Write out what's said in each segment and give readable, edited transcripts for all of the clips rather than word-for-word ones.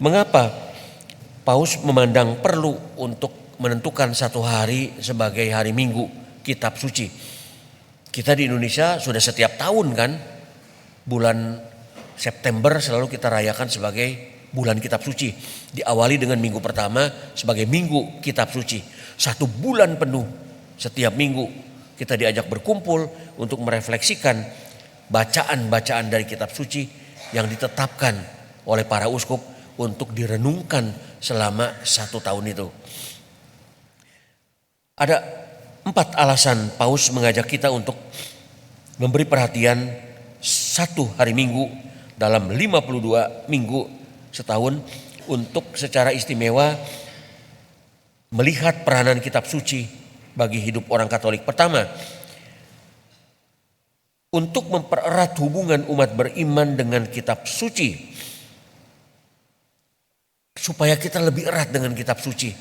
Mengapa Paus memandang perlu untuk menentukan satu hari sebagai hari Minggu Kitab Suci? Kita di Indonesia sudah setiap tahun kan, bulan September selalu kita rayakan sebagai bulan Kitab Suci. Diawali dengan minggu pertama sebagai Minggu Kitab Suci. 1 bulan penuh setiap minggu kita diajak berkumpul untuk merefleksikan bacaan-bacaan dari Kitab Suci yang ditetapkan oleh para uskup untuk direnungkan selama 1 tahun itu. Ada 4 alasan Paus mengajak kita untuk memberi perhatian 1 hari Minggu dalam 52 minggu setahun untuk secara istimewa melihat peranan Kitab Suci bagi hidup orang Katolik. Pertama, untuk mempererat hubungan umat beriman dengan Kitab Suci, supaya kita lebih erat dengan Kitab Suci,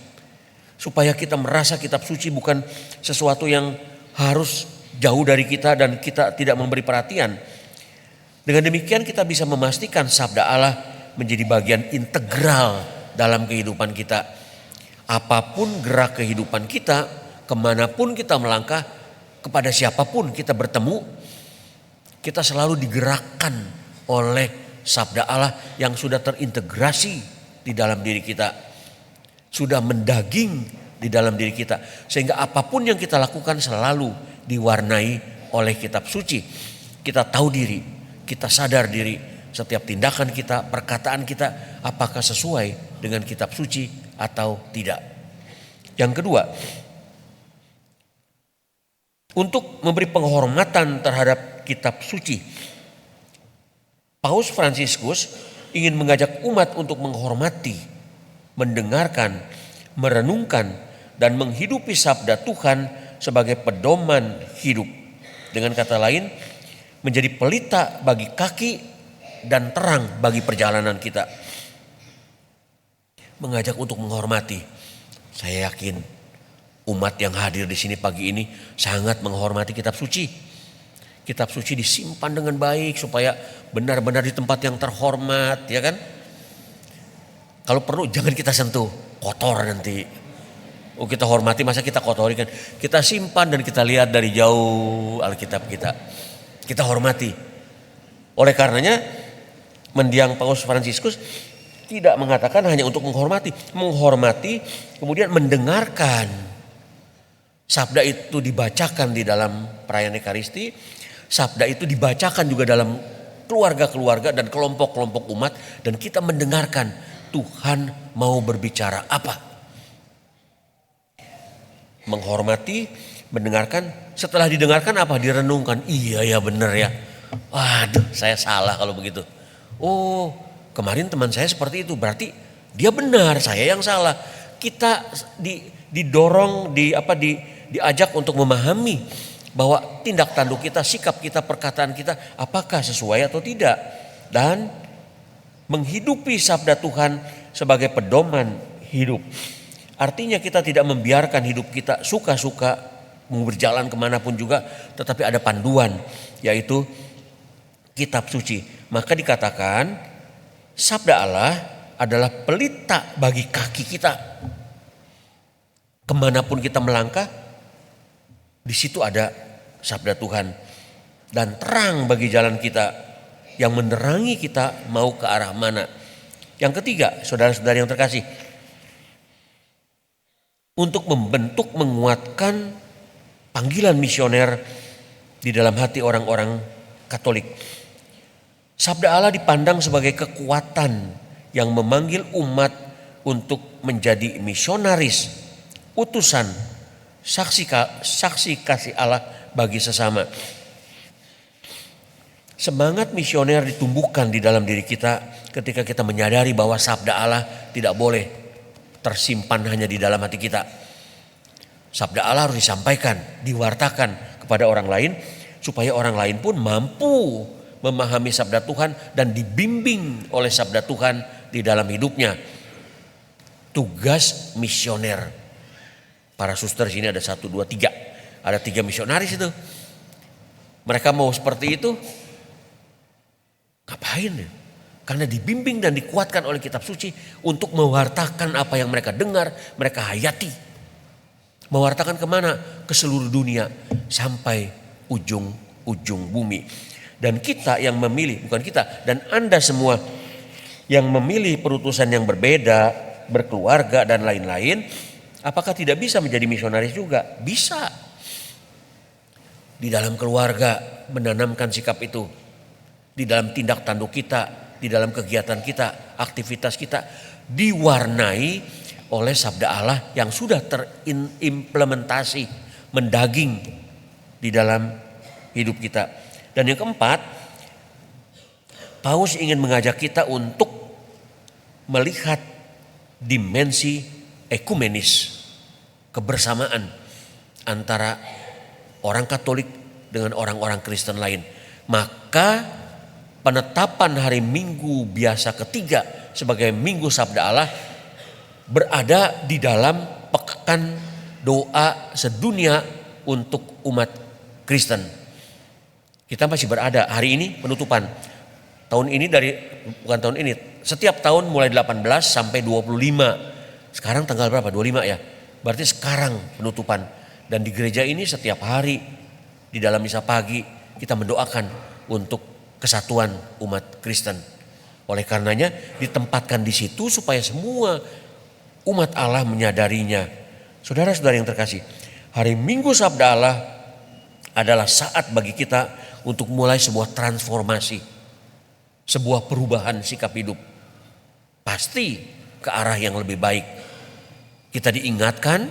supaya kita merasa Kitab Suci bukan sesuatu yang harus jauh dari kita dan kita tidak memberi perhatian. Dengan demikian kita bisa memastikan sabda Allah menjadi bagian integral dalam kehidupan kita. Apapun gerak kehidupan kita, kemanapun kita melangkah, kepada siapapun kita bertemu, kita selalu digerakkan oleh sabda Allah yang sudah terintegrasi di dalam diri kita, sudah mendaging di dalam diri kita, sehingga apapun yang kita lakukan selalu diwarnai oleh Kitab Suci. Kita tahu diri, kita sadar diri, setiap tindakan kita, perkataan kita apakah sesuai dengan Kitab Suci atau tidak. Yang kedua, untuk memberi penghormatan terhadap Kitab Suci, Paus Fransiskus ingin mengajak umat untuk menghormati, mendengarkan, merenungkan, dan menghidupi sabda Tuhan sebagai pedoman hidup. Dengan kata lain, menjadi pelita bagi kaki dan terang bagi perjalanan kita. Mengajak untuk menghormati. Saya yakin umat yang hadir di sini pagi ini sangat menghormati Kitab Suci. Kitab Suci disimpan dengan baik supaya benar-benar di tempat yang terhormat, ya kan? Kalau perlu jangan kita sentuh, kotor nanti. Oh, kita hormati masa kita kotori kan? Kita simpan dan kita lihat dari jauh Alkitab kita. Kita hormati. Oleh karenanya mendiang Paus Fransiskus tidak mengatakan hanya untuk menghormati, kemudian mendengarkan. Sabda itu dibacakan di dalam perayaan Ekaristi, sabda itu dibacakan juga dalam keluarga-keluarga dan kelompok-kelompok umat, dan kita mendengarkan Tuhan mau berbicara apa. Menghormati, mendengarkan, setelah didengarkan apa? Direnungkan. Iya ya, benar ya. Waduh, saya salah kalau begitu. Oh, kemarin teman saya seperti itu, berarti dia benar, saya yang salah. Kita didorong, diajak untuk memahami bahwa tindak tanduk kita, sikap kita, perkataan kita apakah sesuai atau tidak, dan menghidupi sabda Tuhan sebagai pedoman hidup. Artinya kita tidak membiarkan hidup kita suka-suka mau berjalan kemanapun juga, tetapi ada panduan, yaitu Kitab Suci. Maka dikatakan sabda Allah adalah pelita bagi kaki kita. Kemanapun kita melangkah, di situ ada sabda Tuhan, dan terang bagi jalan kita yang menerangi kita mau ke arah mana. Yang ketiga, saudara-saudari yang terkasih, untuk membentuk, menguatkan panggilan misioner di dalam hati orang-orang Katolik. Sabda Allah dipandang sebagai kekuatan yang memanggil umat untuk menjadi misionaris, utusan, saksi kasih Allah bagi sesama. Semangat misioner ditumbuhkan di dalam diri kita ketika kita menyadari bahwa sabda Allah tidak boleh tersimpan hanya di dalam hati kita. Sabda Allah harus disampaikan, diwartakan kepada orang lain, supaya orang lain pun mampu memahami sabda Tuhan dan dibimbing oleh sabda Tuhan di dalam hidupnya. Tugas misioner. Para suster sini ada 1, 2, 3. Ada 3 misionaris itu. Mereka mau seperti itu, ngapain ya? Karena dibimbing dan dikuatkan oleh kitab suci untuk mewartakan apa yang mereka dengar, mereka hayati. Mewartakan kemana? Ke seluruh dunia sampai ujung-ujung bumi. Dan kita yang memilih, bukan kita, dan Anda semua yang memilih perutusan yang berbeda, berkeluarga dan lain-lain, apakah tidak bisa menjadi misionaris juga? Bisa. Di dalam keluarga menanamkan sikap itu. Di dalam tindak tanduk kita, di dalam kegiatan kita, aktivitas kita diwarnai oleh sabda Allah yang sudah terimplementasi, mendaging di dalam hidup kita. Dan yang keempat, Paulus ingin mengajak kita untuk melihat dimensi ekumenis, kebersamaan antara orang Katolik dengan orang-orang Kristen lain. Maka penetapan hari Minggu biasa ketiga sebagai Minggu Sabda Allah berada di dalam pekan doa sedunia untuk umat Kristen. Kita masih berada hari ini penutupan. Tahun ini setiap tahun mulai 18 sampai 25. Sekarang tanggal berapa? 25 ya. Berarti sekarang penutupan. Dan di gereja ini setiap hari di dalam misa pagi kita mendoakan untuk kesatuan umat Kristen. Oleh karenanya ditempatkan di situ supaya semua umat Allah menyadarinya. Saudara-saudara yang terkasih, hari Minggu Sabda Allah adalah saat bagi kita untuk mulai sebuah transformasi, sebuah perubahan sikap hidup. Pasti ke arah yang lebih baik. Kita diingatkan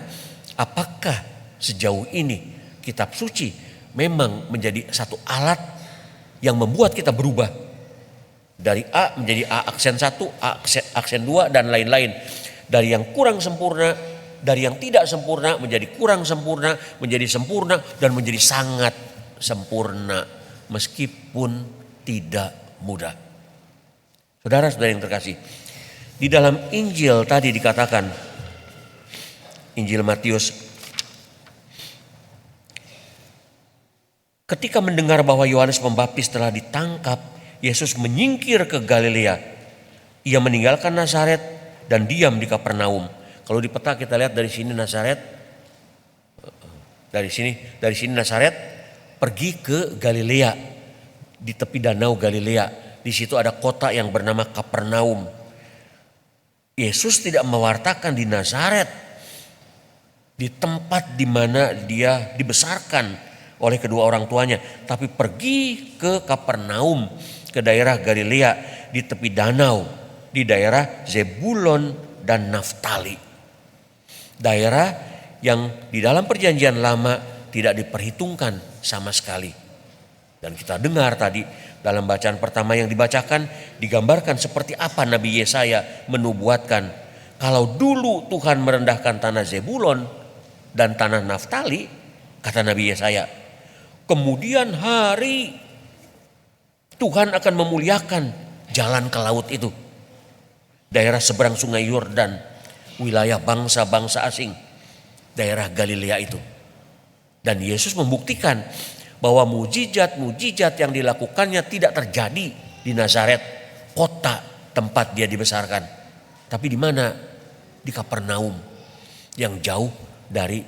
apakah sejauh ini kitab suci memang menjadi satu alat yang membuat kita berubah dari A menjadi A aksen 1, A aksen 2 dan lain-lain. Dari yang kurang sempurna, dari yang tidak sempurna menjadi kurang sempurna, menjadi sempurna dan menjadi sangat sempurna meskipun tidak mudah. Saudara-saudara yang terkasih, di dalam Injil tadi dikatakan, Injil Matius, ketika mendengar bahwa Yohanes Pembaptis telah ditangkap, Yesus menyingkir ke Galilea. Ia meninggalkan Nazaret dan diam di Kapernaum. Kalau di peta kita lihat dari sini Nazaret, dari sini Nazaret pergi ke Galilea, di tepi danau Galilea. Di situ ada kota yang bernama Kapernaum. Yesus tidak mewartakan di Nazaret, di tempat di mana dia dibesarkan oleh kedua orang tuanya, tapi pergi ke Kapernaum, ke daerah Galilea di tepi danau, di daerah Zebulon dan Naftali. Daerah yang di dalam perjanjian lama tidak diperhitungkan sama sekali. Dan kita dengar tadi dalam bacaan pertama yang dibacakan digambarkan seperti apa Nabi Yesaya menubuatkan. Kalau dulu Tuhan merendahkan tanah Zebulon dan tanah Naftali, kata Nabi Yesaya, kemudian hari Tuhan akan memuliakan jalan ke laut itu. Daerah seberang sungai Yordan, wilayah bangsa-bangsa asing, daerah Galilea itu. Dan Yesus membuktikan bahwa mujizat-mujizat yang dilakukannya tidak terjadi di Nazaret, kota tempat dia dibesarkan. Tapi di mana? Di Kapernaum, yang jauh dari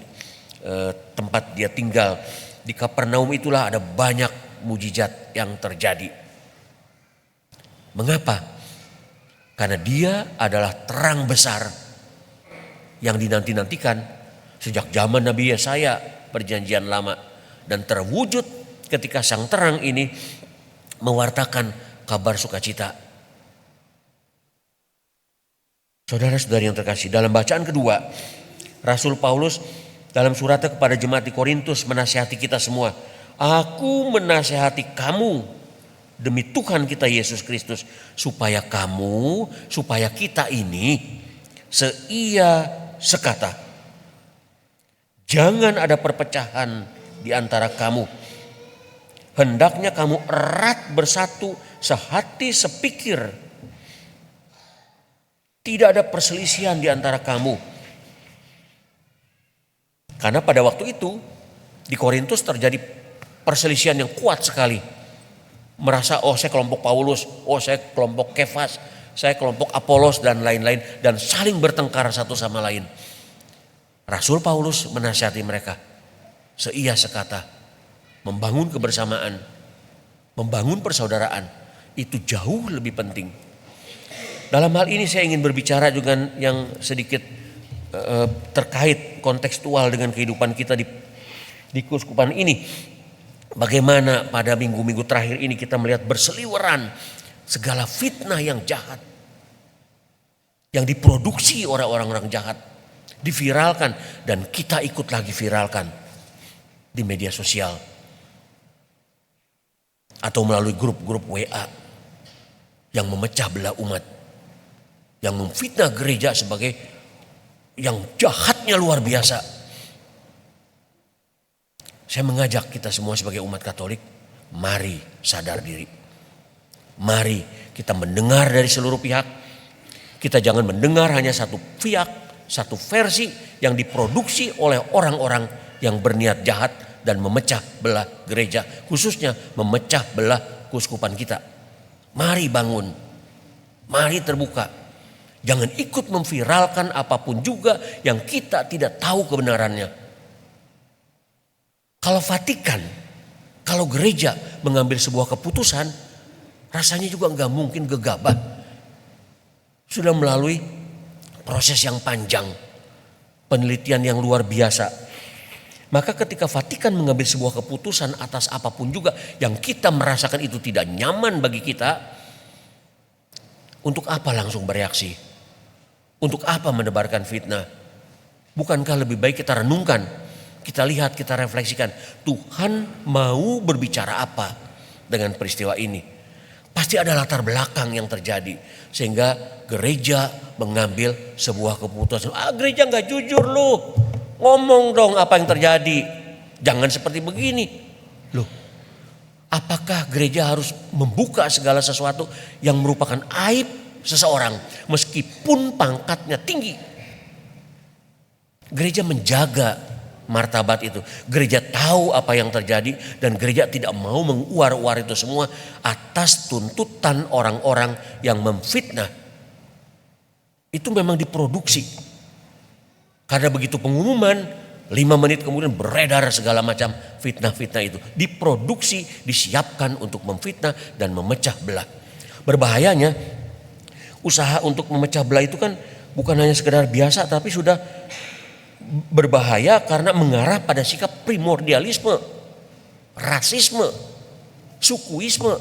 tempat dia tinggal. Di Kapernaum itulah ada banyak mujizat yang terjadi. Mengapa? Karena dia adalah terang besar yang dinanti-nantikan sejak zaman Nabi Yesaya perjanjian lama, dan terwujud ketika sang terang ini mewartakan kabar sukacita. Saudara-saudari yang terkasih, dalam bacaan kedua, Rasul Paulus dalam suratnya kepada jemaat di Korintus menasihati kita semua. Aku menasihati kamu demi Tuhan kita Yesus Kristus, supaya kita ini seia sekata. Jangan ada perpecahan di antara kamu. Hendaknya kamu erat bersatu, sehati sepikir. Tidak ada perselisihan di antara kamu. Karena pada waktu itu di Korintus terjadi perselisihan yang kuat sekali. merasa oh saya kelompok Paulus, oh saya kelompok Kefas, saya kelompok Apolos dan lain-lain, dan saling bertengkar satu sama lain. Rasul Paulus menasihati mereka, seia sekata, membangun kebersamaan, membangun persaudaraan itu jauh lebih penting. Dalam hal ini saya ingin berbicara dengan yang sedikit terkait kontekstual dengan kehidupan kita di keuskupan ini. Bagaimana pada minggu-minggu terakhir ini kita melihat berseliweran segala fitnah yang jahat, yang diproduksi oleh orang-orang jahat, diviralkan, dan kita ikut lagi viralkan di media sosial atau melalui grup-grup WA yang memecah belah umat, yang memfitnah gereja sebagai yang jahatnya luar biasa. Saya mengajak kita semua sebagai umat Katolik, mari sadar diri. Mari kita mendengar dari seluruh pihak. Kita jangan mendengar hanya satu pihak, satu versi yang diproduksi oleh orang-orang yang berniat jahat dan memecah belah gereja, khususnya memecah belah keuskupan kita. Mari bangun, mari terbuka. Jangan ikut memviralkan apapun juga yang kita tidak tahu kebenarannya. Kalau Vatikan, kalau gereja mengambil sebuah keputusan, rasanya juga nggak mungkin gegabah. Sudah melalui proses yang panjang, penelitian yang luar biasa. Maka ketika Vatikan mengambil sebuah keputusan atas apapun juga yang kita merasakan itu tidak nyaman bagi kita, untuk apa langsung bereaksi? Untuk apa menebarkan fitnah? Bukankah lebih baik kita renungkan? Kita lihat, kita refleksikan, Tuhan mau berbicara apa dengan peristiwa ini. Pasti ada latar belakang yang terjadi sehingga gereja mengambil sebuah keputusan. Gereja gak jujur loh, ngomong dong apa yang terjadi, jangan seperti begini. Loh, apakah gereja harus membuka segala sesuatu yang merupakan aib seseorang meskipun pangkatnya tinggi? Gereja menjaga martabat itu. Gereja tahu apa yang terjadi dan gereja tidak mau menguar-uar itu semua atas tuntutan orang-orang yang memfitnah. Itu memang diproduksi. Karena begitu pengumuman, 5 menit kemudian beredar segala macam fitnah-fitnah itu. Diproduksi, disiapkan untuk memfitnah dan memecah belah. Berbahayanya usaha untuk memecah belah itu kan bukan hanya sekedar biasa, tapi sudah berbahaya karena mengarah pada sikap primordialisme, rasisme, sukuisme.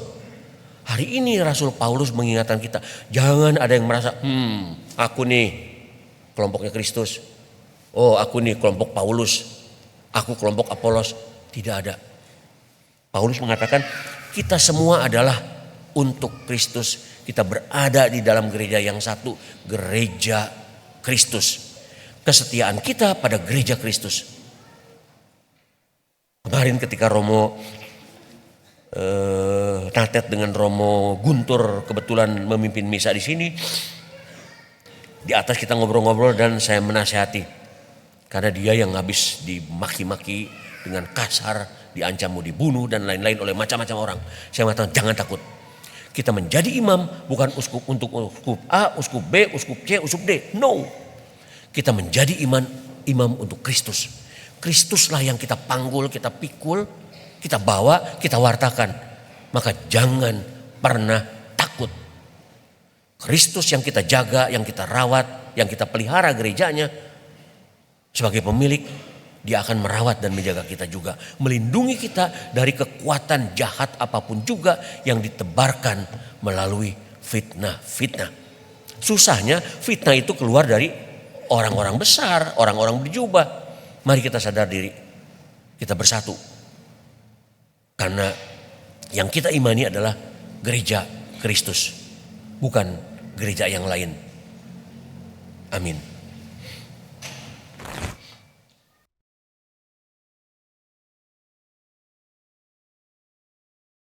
Hari ini Rasul Paulus mengingatkan kita, jangan ada yang merasa, aku nih kelompoknya Kristus, oh aku nih kelompok Paulus, aku kelompok Apolos. Tidak ada. Paulus mengatakan kita semua adalah untuk Kristus. Kita berada di dalam gereja yang satu, gereja Kristus. Kesetiaan kita pada gereja Kristus. Kemarin ketika Romo Natet dengan Romo Guntur kebetulan memimpin misa di sini, di atas kita ngobrol-ngobrol dan saya menasihati karena dia yang habis dimaki-maki dengan kasar, diancam mau dibunuh dan lain-lain oleh macam-macam orang. Saya mengatakan jangan takut. Kita menjadi imam bukan uskup untuk uskup A, uskup B, uskup C, uskup D. No. Kita menjadi imam untuk Kristus. Kristuslah yang kita panggul, kita pikul, kita bawa, kita wartakan. Maka jangan pernah takut. Kristus yang kita jaga, yang kita rawat, yang kita pelihara gerejanya. Sebagai pemilik, dia akan merawat dan menjaga kita juga. Melindungi kita dari kekuatan jahat apapun juga yang ditebarkan melalui fitnah-fitnah. Susahnya fitnah itu keluar dari orang-orang besar, orang-orang berjubah. Mari kita sadar diri. Kita bersatu. Karena yang kita imani adalah gereja Kristus. Bukan gereja yang lain. Amin.